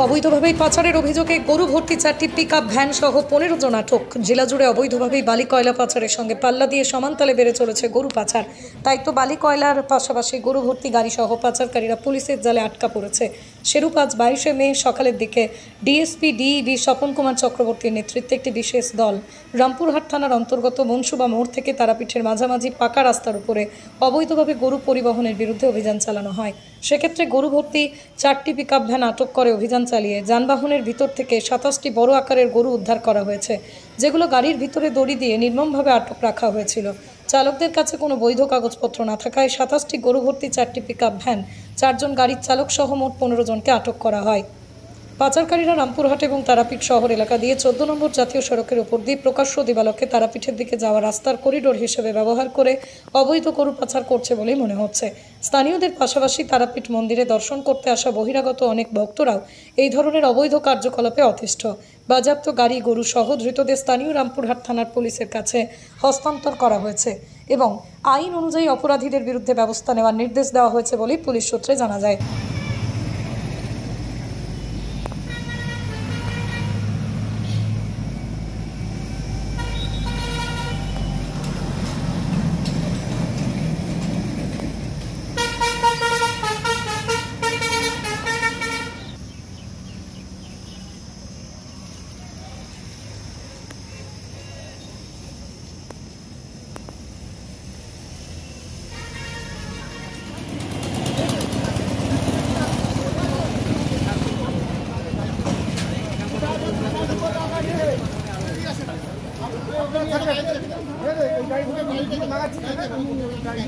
অবৈধভাবে পাচারের অভিযোগে গরু ভর্তি 4টি পিকআপ ভ্যান সহ 15 জন আটক। জেলা জুড়ে অবৈধভাবে বালি কয়লা পাচারের সঙ্গে পাল্লা দিয়ে সমানতালে বেড়ে চলেছে গরু পাচার। তাই তো বালি কয়লার পাশাপাশি গরু ভর্তি গাড়ি সহ পাচারকারীরা পুলিশের জালে আটকা পড়েছে। সেরূপ আজ 22শে মে সকালের দিকে ডিএসপি ডিইবি স্বপন কুমার চক্রবর্তীর নেতৃত্বে একটি বিশেষ দল রামপুরহাট থানার অন্তর্গত মনসুবা মোড় থেকে তারাপীঠের মাঝামাঝি পাকা রাস্তার উপরে অবৈধভাবে গরু পরিবহনের বিরুদ্ধে অভিযান চালানো হয়। সেক্ষেত্রে গরু ভর্তি 4টি পিকআপ ভ্যান আটক করে অভিযান চালিয়ে যানবাহনের ভিতর থেকে 27টি বড় আকারের গরু উদ্ধার করা হয়েছে, যেগুলো গাড়ির ভিতরে দড়ি দিয়ে নির্মমভাবে আটক রাখা হয়েছিল। চালকদের কাছে কোনো বৈধ কাগজপত্র না থাকায় 27টি গরু ভর্তি 4টি পিকআপ ভ্যান, 4 জন গাড়ির চালক সহ মোট 15 জনকে আটক করা হয়। পাচারকারীরা রামপুরহাট এবং তারাপীঠ শহর এলাকা দিয়ে 14 নম্বর জাতীয় সড়কের উপর দিয়ে প্রকাশ্য দিবালোকে তারাপীঠের দিকে যাওয়া রাস্তার করিডোর হিসেবে ব্যবহার করে অবৈধ গরু পাচার করছে বলেই মনে হচ্ছে। স্থানীয়দের পাশাপাশি তারাপীঠ মন্দিরে দর্শন করতে আসা বহিরাগত অনেক ভক্তরাও এই ধরনের অবৈধ কার্যকলাপে অতিষ্ঠ। বাজেয়াপ্ত গাড়ি গরু সহ ধৃতদের স্থানীয় রামপুরহাট থানার পুলিশের কাছে হস্তান্তর করা হয়েছে এবং আইন অনুযায়ী অপরাধীদের বিরুদ্ধে ব্যবস্থা নেওয়ার নির্দেশ দেওয়া হয়েছে বলেই পুলিশ সূত্রে জানা যায়। গাড়ি